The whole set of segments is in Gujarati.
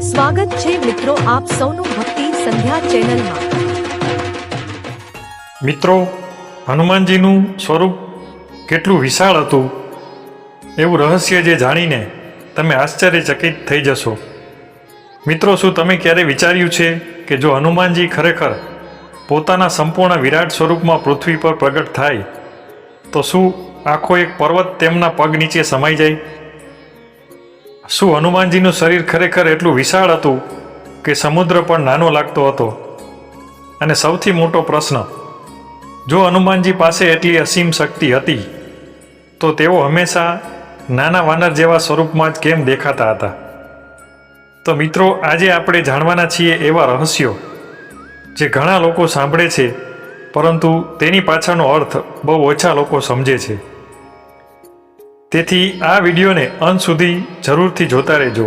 સ્વાગત છે મિત્રો આપ સૌનું ભક્તિ સંધ્યા ચેનલમાં। મિત્રો, હનુમાનજીનું સ્વરૂપ કેટલું વિશાળ હતું એવું રહસ્ય જે જાણીને તમે આશ્ચર્યચકિત થઈ જશો। મિત્રો, શું તમે ક્યારે વિચાર્યું છે કે જો હનુમાનજી ખરેખર પોતાના સંપૂર્ણ વિરાટ સ્વરૂપમાં પૃથ્વી પર પ્રગટ થાય તો શું આખો એક પર્વત તેમના પગ નીચે સમાઈ જાય? શું હનુમાનજીનું શરીર ખરેખર એટલું વિશાળ હતું કે સમુદ્ર પણ નાનો લાગતો હતો? અને સૌથી મોટો પ્રશ્ન, જો હનુમાનજી પાસે એટલી અસીમ શક્તિ હતી તો તેઓ હંમેશા નાના વાનર જેવા સ્વરૂપમાં જ કેમ દેખાતા હતા? તો મિત્રો, આજે આપણે જાણવાના છીએ એવા રહસ્યો જે ઘણા લોકો સાંભળે છે પરંતુ તેની પાછળનો અર્થ બહુ ઓછા લોકો સમજે છે। તેથી આ વિડીયોને અંત સુધી જરૂરથી જોતા રહેજો,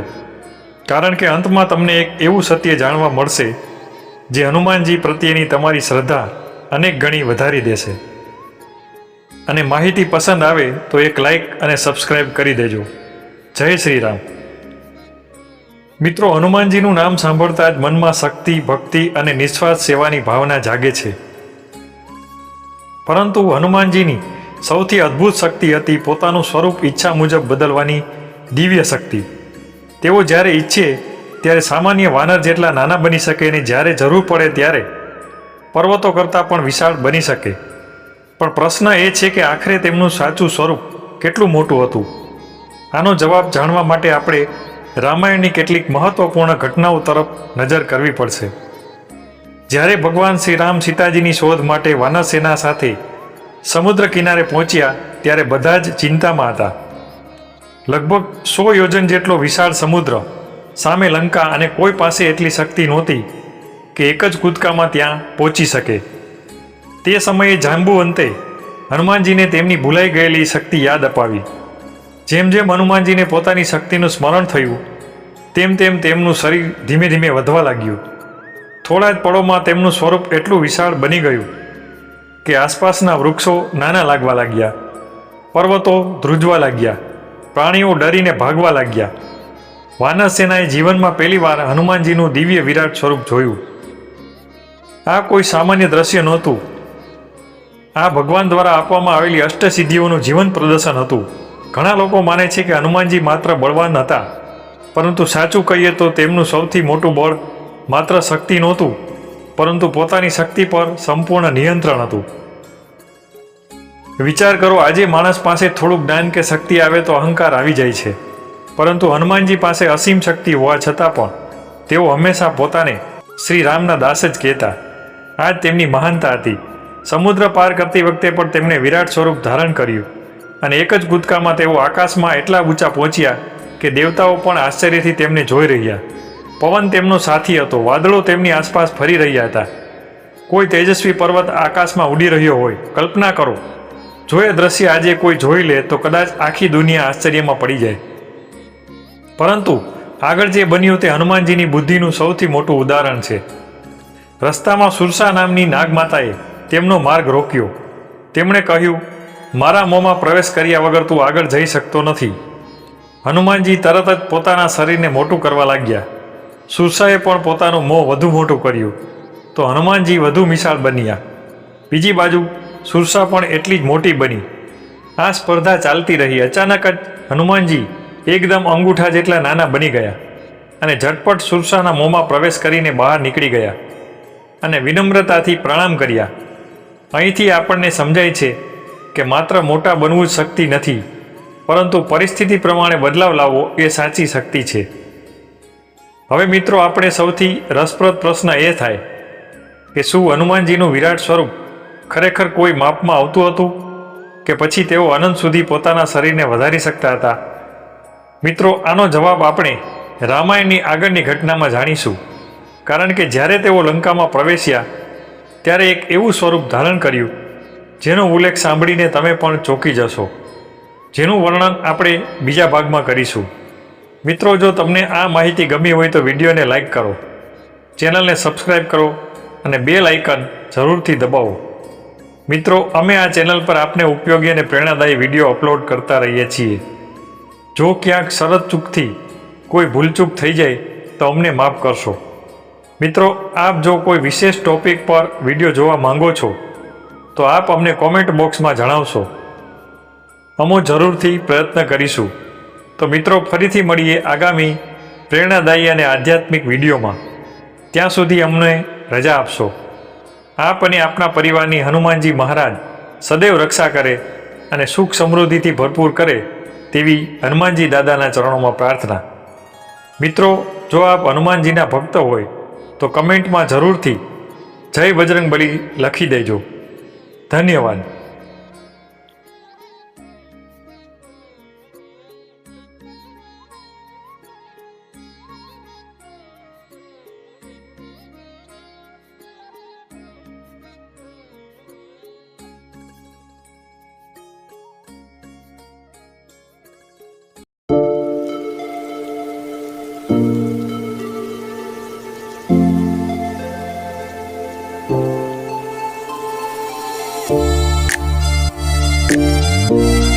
કારણ કે અંતમાં તમને એક એવું સત્ય જાણવા મળશે જે હનુમાનજી પ્રત્યેની તમારી શ્રદ્ધા અનેક ગણી વધારી દેશે। અને માહિતી પસંદ આવે તો એક લાઈક અને સબસ્ક્રાઈબ કરી દેજો। જય શ્રી રામ। મિત્રો, હનુમાનજીનું નામ સાંભળતા જ મનમાં શક્તિ, ભક્તિ અને નિસ્વાર્થ સેવાની ભાવના જાગે છે। પરંતુ હનુમાનજીની સૌથી અદ્ભુત શક્તિ હતી પોતાનું સ્વરૂપ ઈચ્છા મુજબ બદલવાની દિવ્ય શક્તિ। તેઓ જ્યારે ઈચ્છે ત્યારે સામાન્ય વાનર જેટલા નાના બની શકે અને જ્યારે જરૂર પડે ત્યારે પર્વતો કરતાં પણ વિશાળ બની શકે। પણ પ્રશ્ન એ છે કે આખરે તેમનું સાચું સ્વરૂપ કેટલું મોટું હતું? આનો જવાબ જાણવા માટે આપણે રામાયણની કેટલીક મહત્વપૂર્ણ ઘટનાઓ તરફ નજર કરવી પડશે। જ્યારે ભગવાન શ્રી રામ સીતાજીની શોધ માટે વાનર સેના સાથે સમુદ્ર કિનારે પહોંચ્યા ત્યારે બધા જ ચિંતામાં હતા। લગભગ 100 યોજન જેટલો વિશાળ સમુદ્ર સામે લંકા, અને કોઈ પાસે એટલી શક્તિ નહોતી કે એક જ કૂદકામાં ત્યાં પહોંચી શકે। તે સમયે જાંબુવંતે હનુમાનજીને તેમની ભૂલાઈ ગયેલી શક્તિ યાદ અપાવી। જેમ જેમ હનુમાનજીને પોતાની શક્તિનું સ્મરણ થયું તેમ તેમ તેમનું શરીર ધીમે ધીમે વધવા લાગ્યું। થોડા જ પળોમાં તેમનું સ્વરૂપ એટલું વિશાળ બની ગયું કે આસપાસના વૃક્ષો નાના લાગવા લાગ્યા, પર્વતો ધ્રુજવા લાગ્યા, પ્રાણીઓ ડરીને ભાગવા લાગ્યા। વાનર સેનાએ જીવનમાં પહેલીવાર હનુમાનજીનું દિવ્ય વિરાટ સ્વરૂપ જોયું। આ કોઈ સામાન્ય દ્રશ્ય નહોતું, આ ભગવાન દ્વારા આપવામાં આવેલી અષ્ટસિદ્ધિઓનું જીવન પ્રદર્શન હતું। ઘણા લોકો માને છે કે હનુમાનજી માત્ર બળવાન હતા, પરંતુ સાચું કહીએ તો તેમનું સૌથી મોટું બળ માત્ર શક્તિ નહોતું, પરંતુ પોતાની શક્તિ પર સંપૂર્ણ નિયંત્રણ હતું। વિચાર કરો, આજે માણસ પાસે થોડું જ્ઞાન કે શક્તિ આવે તો અહંકાર આવી જાય છે, પરંતુ હનુમાનજી પાસે અસીમ શક્તિ હોવા છતાં પણ તેઓ હંમેશા પોતાને શ્રી રામના દાસ જ કહેતા। આ જ તેમની મહાનતા હતી। સમુદ્ર પાર કરતી વખતે પણ તેમણે વિરાટ સ્વરૂપ ધારણ કર્યું, અને એક જ કૂદકામાં તેઓ આકાશમાં એટલા ઊંચા પહોંચ્યા કે દેવતાઓ પણ આશ્ચર્યથી તેમને જોઈ રહ્યા। પવન તેમનો સાથી હતો, વાદળો તેમની આસપાસ ફરી રહ્યા હતા। કોઈ તેજસ્વી પર્વત આકાશમાં ઉડી રહ્યો હોય। કલ્પના કરો, જો એ દ્રશ્ય આજે કોઈ જોઈ લે તો કદાચ આખી દુનિયા આશ્ચર્યમાં પડી જાય। પરંતુ આગળ જે બન્યું તે હનુમાનજીની બુદ્ધિનું સૌથી મોટું ઉદાહરણ છે। રસ્તામાં સુરસા નામની નાગમાતાએ તેમનો માર્ગ રોક્યો। તેમણે કહ્યું, મારા મોંમાં પ્રવેશ કર્યા વગર તું આગળ જઈ શકતો નથી। હનુમાનજી તરત જ પોતાના શરીરને મોટું કરવા લાગ્યા। સુરસાએ પણ પોતાનું મોં વધુ મોટું કર્યું તો હનુમાનજી વધુ વિશાળ બન્યા। બીજી બાજુ સુરસા પણ એટલી જ મોટી બની। આ સ્પર્ધા ચાલતી રહી। અચાનક જ હનુમાનજી એકદમ અંગૂઠા જેટલા નાના બની ગયા અને ઝટપટ સુરસાના મોંમાં પ્રવેશ કરીને બહાર નીકળી ગયા અને વિનમ્રતાથી પ્રણામ કર્યા। અહીંથી આપણને સમજાય છે કે માત્ર મોટા બનવું જ શક્તિ નથી, પરંતુ પરિસ્થિતિ પ્રમાણે બદલાવ લાવવો એ સાચી શક્તિ છે। હવે મિત્રો, આપણે સૌથી રસપ્રદ પ્રશ્ન એ થાય કે શું હનુમાનજીનું વિરાટ સ્વરૂપ ખરેખર કોઈ માપમાં આવતું હતું કે પછી તેઓ અનંત સુધી પોતાના શરીરને વધારી શકતા હતા? મિત્રો, આનો જવાબ આપણે રામાયણની આગળની ઘટનામાં જાણીશું, કારણ કે જ્યારે તેઓ લંકામાં પ્રવેશ્યા ત્યારે એક એવું સ્વરૂપ ધારણ કર્યું જેનો ઉલ્લેખ સાંભળીને તમે પણ ચોંકી જશો, જેનું વર્ણન આપણે બીજા ભાગમાં કરીશું। મિત્રો, જો તમને આ માહિતી ગમી હોય તો વિડીયોને લાઈક કરો, ચેનલને સબસ્ક્રાઈબ કરો અને બેલ આઇકન જરૂરથી દબાવો। મિત્રો, અમે આ ચેનલ પર આપને ઉપયોગી અને પ્રેરણાદાયી વિડીયો અપલોડ કરતા રહીએ છીએ। જો ક્યાંક શરત ચૂકથી કોઈ ભૂલચૂક થઈ જાય તો અમને માફ કરશો. મિત્રો, આપ જો કોઈ વિશેષ ટોપિક પર વિડીયો જોવા માંગો છો તો આપ અમને કોમેન્ટ બોક્સમાં જણાવશો. અમો જરૂરથી પ્રયત્ન કરીશું. તો મિત્રો, ફરીથી મળીએ આગામી પ્રેરણાદાયી અને આધ્યાત્મિક વિડીયોમાં. ત્યાં સુધી અમને રજા આપશો. આપ અને આપના પરિવારની હનુમાનજી મહારાજ સદૈવ રક્ષા કરે અને સુખ સમૃદ્ધિથી ભરપૂર કરે તેવી હનુમાનજી દાદાના ચરણોમાં પ્રાર્થના. મિત્રો, જો આપ હનુમાનજીના ભક્ત હોય તો કમેન્ટમાં જરૂરથી જય બજરંગબલી લખી દેજો. ધન્યવાદ. Thank you.